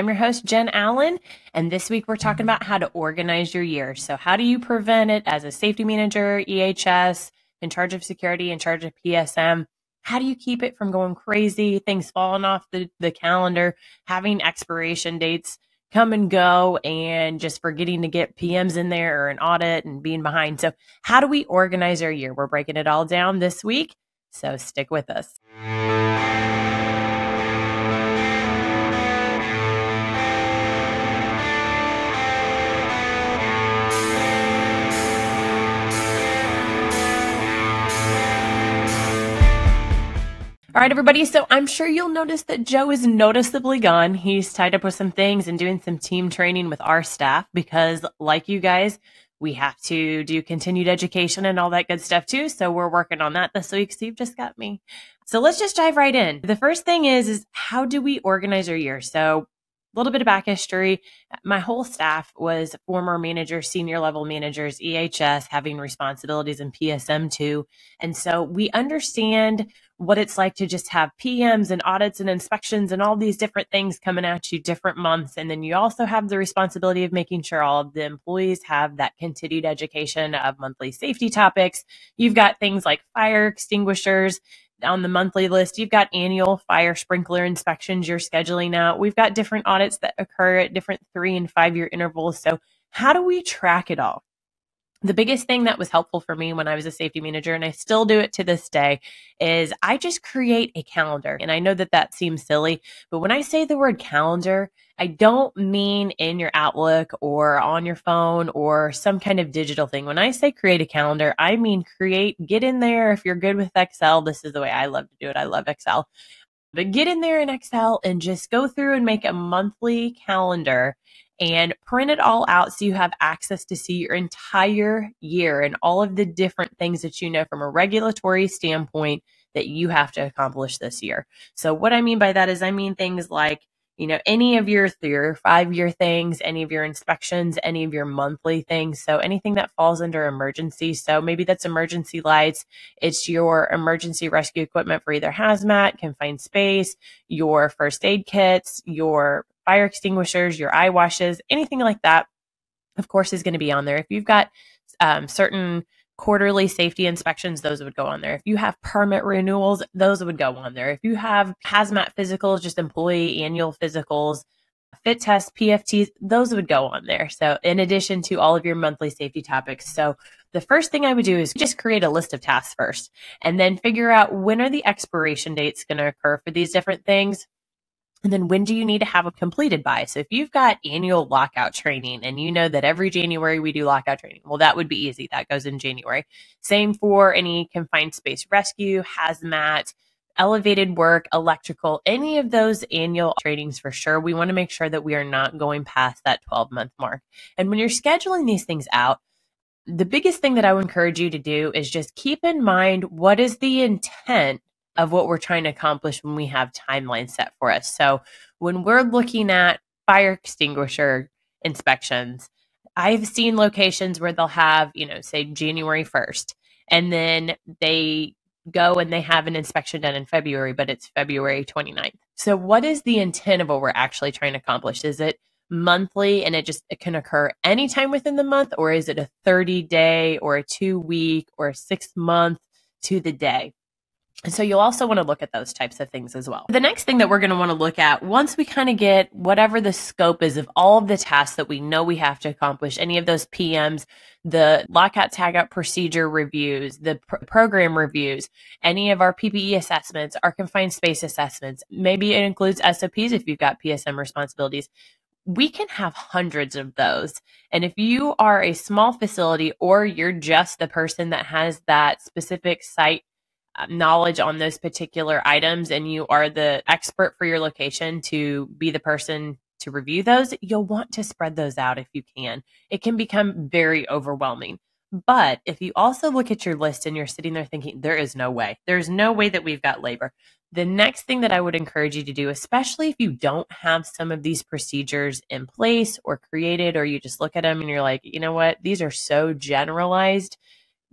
I'm your host, Jen Allen, and this week we're talking about how to organize your year. So how do you prevent it as a safety manager, EHS, in charge of security, in charge of PSM? How do you keep it from going crazy, things falling off the calendar, having expiration dates come and go, and just forgetting to get PMs in there or an audit and being behind? So how do we organize our year? We're breaking it all down this week, so stick with us. All right, everybody. So I'm sure you'll notice that Joe is noticeably gone. He's tied up with some things and doing some team training with our staff because, like you guys, we have to do continued education and all that good stuff too. So we're working on that this week. So you've just got me. So let's just dive right in. The first thing is how do we organize our year? So a little bit of back history. My whole staff was former managers, senior level managers, EHS, having responsibilities in PSM too. And so we understand what it's like to just have PMs and audits and inspections and all these different things coming at you different months. And then you also have the responsibility of making sure all of the employees have that continued education of monthly safety topics. You've got things like fire extinguishers on the monthly list. You've got annual fire sprinkler inspections you're scheduling out. We've got different audits that occur at different 3 and 5 year intervals. So how do we track it all? The biggest thing that was helpful for me when I was a safety manager, and I still do it to this day, is I just create a calendar. And I know that that seems silly, but when I say the word calendar, I don't mean in your Outlook or on your phone or some kind of digital thing. When I say create a calendar, I mean get in there. If you're good with Excel, this is the way I love to do it. I love Excel. But get in there in Excel and just go through and make a monthly calendar and print it all out so you have access to see your entire year and all of the different things that you know from a regulatory standpoint that you have to accomplish this year. So what I mean by that is I mean things like, any of your 3 or 5 year things, any of your inspections, any of your monthly things. So anything that falls under emergency. So maybe that's emergency lights. It's your emergency rescue equipment for either hazmat, confined space, your first aid kits, your fire extinguishers, your eye washes, anything like that, of course, is going to be on there. If you've got certain quarterly safety inspections, those would go on there. If you have permit renewals, those would go on there. If you have hazmat physicals, just employee annual physicals, fit tests, PFTs, those would go on there. So in addition to all of your monthly safety topics. So the first thing I would do is just create a list of tasks first, and then figure out when are the expiration dates going to occur for these different things. And then when do you need to have them completed by? So if you've got annual lockout training and you know that every January we do lockout training, well, that would be easy. That goes in January. Same for any confined space rescue, hazmat, elevated work, electrical, any of those annual trainings for sure. We want to make sure that we are not going past that 12-month mark. And when you're scheduling these things out, the biggest thing that I would encourage you to do is just keep in mind what is the intent of what we're trying to accomplish when we have timelines set for us. So when we're looking at fire extinguisher inspections, I've seen locations where they'll have, say January 1st, and then they go and they have an inspection done in February, but it's February 29th. So what is the intent of what we're actually trying to accomplish? Is it monthly and it can occur anytime within the month, or is it a 30-day or a 2-week or a 6-month to the day? And so you'll also want to look at those types of things as well. The next thing that we're going to want to look at once we kind of get whatever the scope is of all of the tasks that we know we have to accomplish, any of those PMs, the lockout tagout procedure reviews, the program reviews, any of our PPE assessments, our confined space assessments, maybe it includes SOPs if you've got PSM responsibilities. We can have hundreds of those. And if you are a small facility or you're just the person that has that specific site knowledge on those particular items and you are the expert for your location to be the person to review those, you'll want to spread those out if you can. It can become very overwhelming. But if you also look at your list and you're sitting there thinking, there's no way that we've got labor. The next thing that I would encourage you to do, especially if you don't have some of these procedures in place or created, or you just look at them and you're like, you know what, these are so generalized,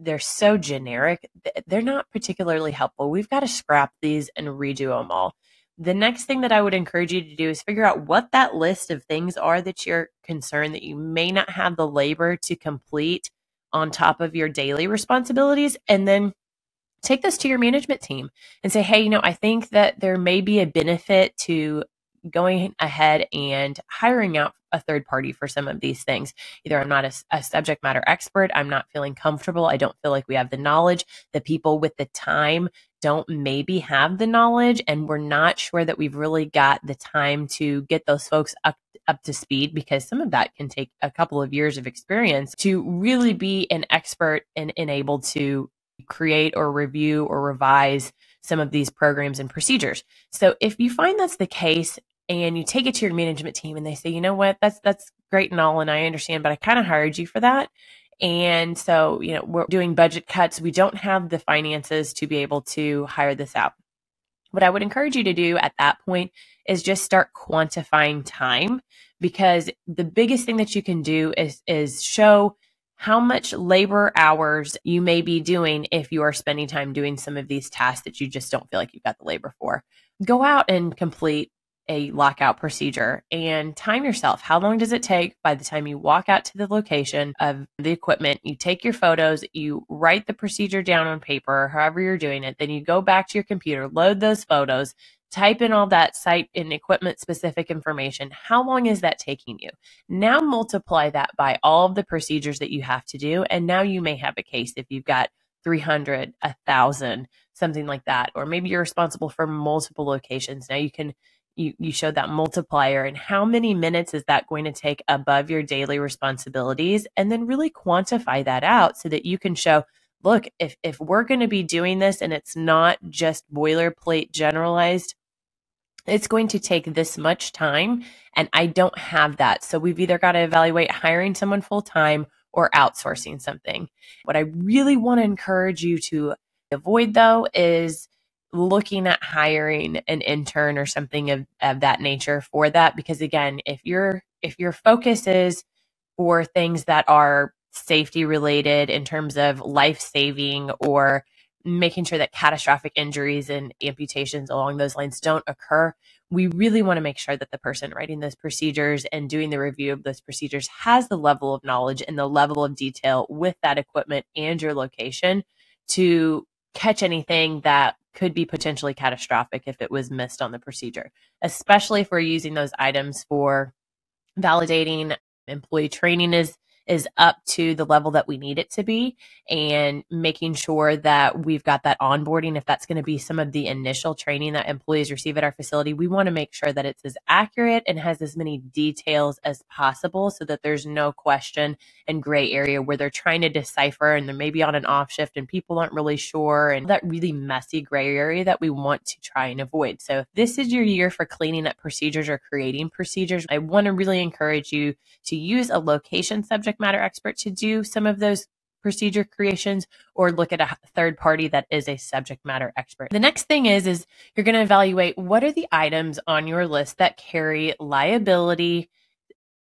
they're so generic, they're not particularly helpful. We've got to scrap these and redo them all. The next thing that I would encourage you to do is figure out what that list of things are that you're concerned that you may not have the labor to complete on top of your daily responsibilities, and then take this to your management team and say, hey, I think that there may be a benefit to going ahead and hiring out a third party for some of these things. Either I'm not a subject matter expert, I'm not feeling comfortable, I don't feel like we have the knowledge, the people with the time don't maybe have the knowledge, and we're not sure that we've really got the time to get those folks up to speed, because some of that can take a couple of years of experience to really be an expert and able to create or review or revise some of these programs and procedures. So if you find that's the case and you take it to your management team and they say, you know what, that's great and all, and I understand, but I kind of hired you for that. And so, we're doing budget cuts. We don't have the finances to be able to hire this out. What I would encourage you to do at that point is just start quantifying time, because the biggest thing that you can do is show how much labor hours you may be doing if you are spending time doing some of these tasks that you just don't feel like you've got the labor for. Go out and complete a lockout procedure and time yourself. How long does it take by the time you walk out to the location of the equipment? You take your photos, you write the procedure down on paper, however you're doing it. Then you go back to your computer, load those photos, type in all that site and equipment specific information. How long is that taking you? Now multiply that by all of the procedures that you have to do. And now you may have a case if you've got 300, 1,000, something like that. Or maybe you're responsible for multiple locations. Now you show that multiplier, and how many minutes is that going to take above your daily responsibilities, and then really quantify that out so that you can show, look, if we're going to be doing this and it's not just boilerplate generalized, it's going to take this much time, and I don't have that. So we've either got to evaluate hiring someone full time or outsourcing something. What I really want to encourage you to avoid, though, is looking at hiring an intern or something of that nature for that. Because again, if your focus is for things that are safety related in terms of life saving or making sure that catastrophic injuries and amputations along those lines don't occur, we really want to make sure that the person writing those procedures and doing the review of those procedures has the level of knowledge and the level of detail with that equipment and your location to catch anything that could be potentially catastrophic if it was missed on the procedure, especially if we're using those items for validating employee training is up to the level that we need it to be, and making sure that we've got that onboarding. If that's going to be some of the initial training that employees receive at our facility, we want to make sure that it's as accurate and has as many details as possible so that there's no question and gray area where they're trying to decipher and they're maybe on an off shift and people aren't really sure, and that really messy gray area that we want to try and avoid. So if this is your year for cleaning up procedures or creating procedures, I want to really encourage you to use a location subject matter expert to do some of those procedure creations, or look at a third party that is a subject matter expert. The next thing is you're going to evaluate what are the items on your list that carry liability,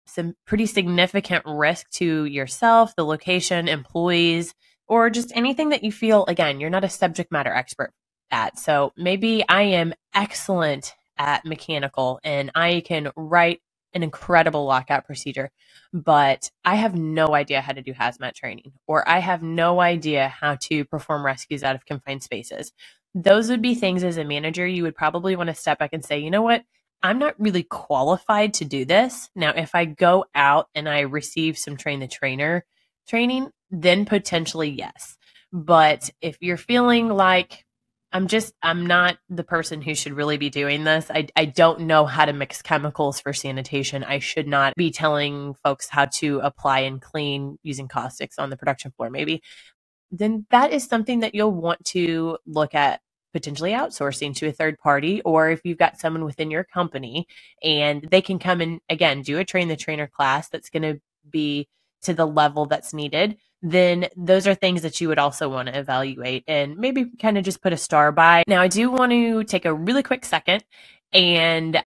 some pretty significant risk to yourself, the location, employees, or just anything that you feel, again, you're not a subject matter expert at. So maybe I am excellent at mechanical and I can write an incredible lockout procedure, but I have no idea how to do hazmat training, or I have no idea how to perform rescues out of confined spaces. Those would be things as a manager you would probably want to step back and say, you know what? I'm not really qualified to do this. Now, if I go out and I receive some train the trainer training, then potentially yes. But if you're feeling like I'm not the person who should really be doing this. I don't know how to mix chemicals for sanitation. I should not be telling folks how to apply and clean using caustics on the production floor, maybe. Then that is something that you'll want to look at potentially outsourcing to a third party, or if you've got someone within your company and they can come and, again, do a train the trainer class that's going to be to the level that's needed, then those are things that you would also want to evaluate and maybe kind of just put a star by. Now, I do want to take a really quick second and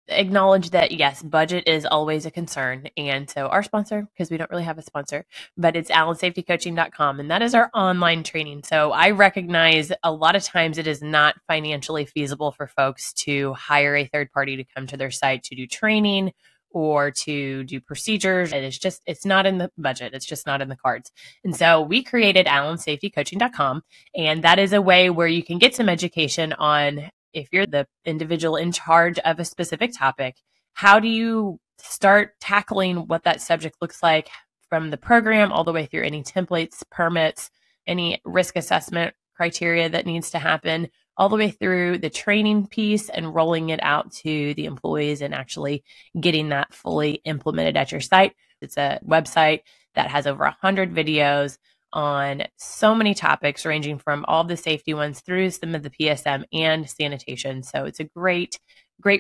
acknowledge that, yes, budget is always a concern. And so our sponsor, because we don't really have a sponsor, but it's AllenSafetyCoaching.com, and that is our online training. So I recognize a lot of times it is not financially feasible for folks to hire a third party to come to their site to do training or to do procedures. It's not in the budget. It's just not in the cards. And so we created AllenSafetyCoaching.com, and that is a way where you can get some education on, if you're the individual in charge of a specific topic, how do you start tackling what that subject looks like from the program all the way through any templates, permits, any risk assessment criteria that needs to happen, all the way through the training piece and rolling it out to the employees and actually getting that fully implemented at your site. It's a website that has over 100 videos on so many topics, ranging from all the safety ones through some of the PSM and sanitation. So it's a great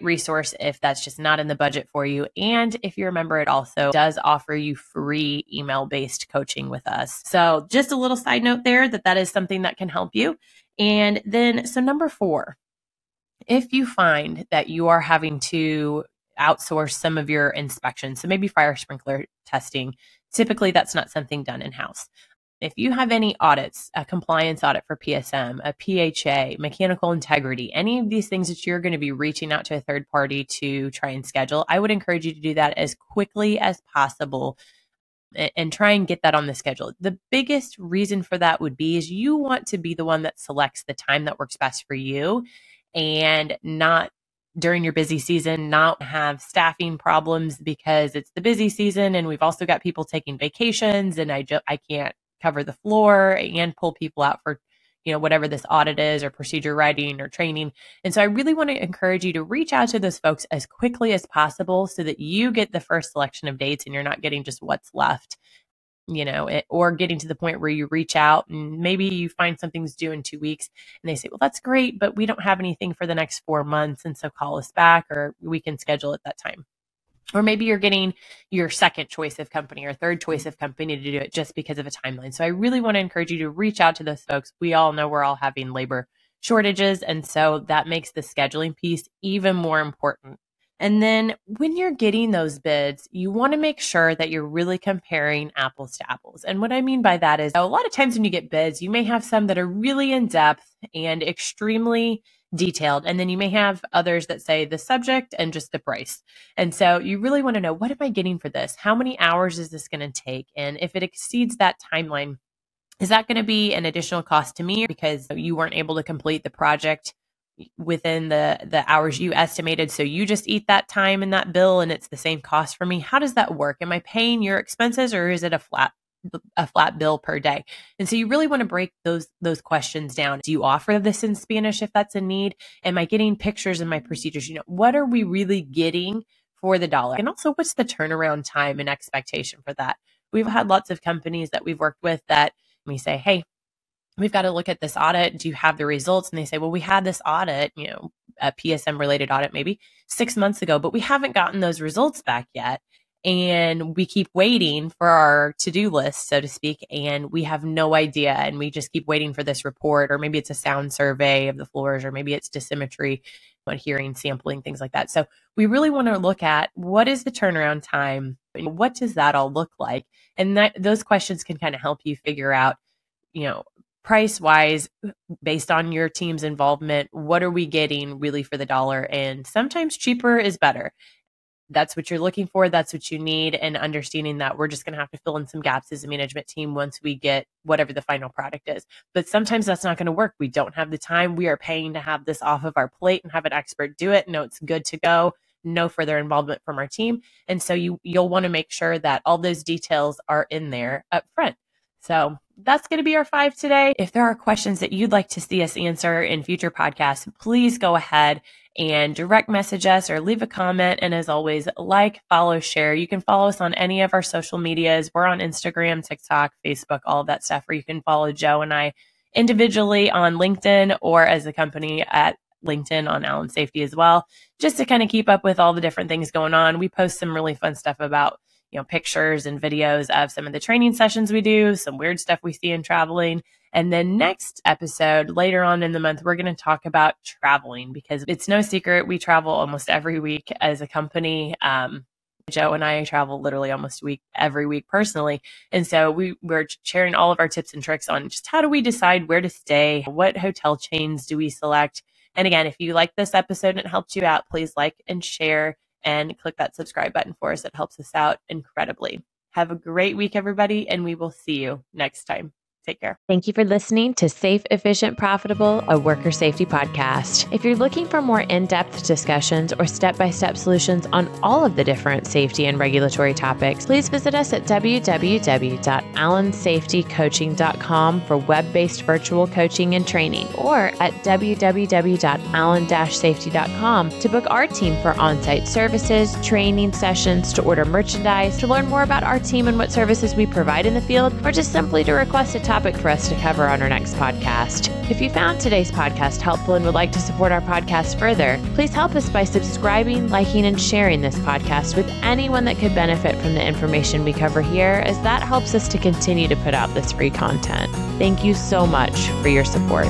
resource if that's just not in the budget for you. And if you remember, it also does offer you free email-based coaching with us. So just a little side note there that is something that can help you. And then, so number 4, if you find that you are having to outsource some of your inspections, so maybe fire sprinkler testing, typically that's not something done in-house. If you have any audits, a compliance audit for PSM, a PHA, mechanical integrity, any of these things that you're going to be reaching out to a third party to try and schedule, I would encourage you to do that as quickly as possible and try and get that on the schedule. The biggest reason for that would be is you want to be the one that selects the time that works best for you, and not during your busy season, not have staffing problems because it's the busy season and we've also got people taking vacations and I can't cover the floor and pull people out for, whatever this audit is or procedure writing or training. And so I really want to encourage you to reach out to those folks as quickly as possible so that you get the first selection of dates and you're not getting just what's left, or getting to the point where you reach out and maybe you find something's due in 2 weeks and they say, well, that's great, but we don't have anything for the next 4 months. And so call us back or we can schedule at that time. Or maybe you're getting your second choice of company or third choice of company to do it just because of a timeline. So I really want to encourage you to reach out to those folks. We all know we're all having labor shortages. And so that makes the scheduling piece even more important. And then when you're getting those bids, you want to make sure that you're really comparing apples to apples. And what I mean by that is a lot of times when you get bids, you may have some that are really in depth and extremely detailed. And then you may have others that say the subject and just the price. And so you really want to know, what am I getting for this? How many hours is this going to take? And if it exceeds that timeline, is that going to be an additional cost to me because you weren't able to complete the project within the hours you estimated? So you just eat that time in that bill and it's the same cost for me. How does that work? Am I paying your expenses or is it a flat bill per day? And so you really want to break those questions down. Do you offer this in Spanish if that's a need? Am I getting pictures in my procedures? What are we really getting for the dollar? And also, what's the turnaround time and expectation for that? We've had lots of companies that we've worked with that we say, hey, we've got to look at this audit. Do you have the results? And they say, well, we had this audit, a PSM related audit maybe 6 months ago, but we haven't gotten those results back yet. And we keep waiting for our to-do list, so to speak, and we have no idea. And we just keep waiting for this report, or maybe it's a sound survey of the floors, or maybe it's dosimetry, hearing, sampling, things like that. So we really want to look at what is the turnaround time? What does that all look like? And those questions can kind of help you figure out, price wise, based on your team's involvement, what are we getting really for the dollar? And sometimes cheaper is better. That's what you're looking for. That's what you need. And understanding that we're just going to have to fill in some gaps as a management team once we get whatever the final product is. But sometimes that's not going to work. We don't have the time. We are paying to have this off of our plate and have an expert do it. No, it's good to go. No further involvement from our team. And so you'll want to make sure that all those details are in there up front. So that's going to be our 5 today. If there are questions that you'd like to see us answer in future podcasts, please go ahead and direct message us or leave a comment. And as always, like, follow, share. You can follow us on any of our social medias. We're on Instagram, TikTok, Facebook, all of that stuff, or you can follow Joe and I individually on LinkedIn or as a company at LinkedIn on Allen Safety as well, just to kind of keep up with all the different things going on. We post some really fun stuff about pictures and videos of some of the training sessions we do, some weird stuff we see in traveling, And then next episode, later on in the month, we're going to talk about traveling because it's no secret. We travel almost every week as a company. Joe and I travel literally almost every week personally. And so we're sharing all of our tips and tricks on just how do we decide where to stay? What hotel chains do we select? And again, if you like this episode and it helped you out, please like and share and click that subscribe button for us. It helps us out incredibly. Have a great week, everybody, and we will see you next time. Take care. Thank you for listening to Safe, Efficient, Profitable, a worker safety podcast. If you're looking for more in-depth discussions or step-by-step solutions on all of the different safety and regulatory topics, please visit us at www.allensafetycoaching.com for web-based virtual coaching and training, or at www.allen-safety.com to book our team for on-site services, training sessions, to order merchandise, to learn more about our team and what services we provide in the field, or just simply to request a topic for us to cover on our next podcast. If you found today's podcast helpful and would like to support our podcast further, please help us by subscribing, liking, and sharing this podcast with anyone that could benefit from the information we cover here, as that helps us to continue to put out this free content. Thank you so much for your support.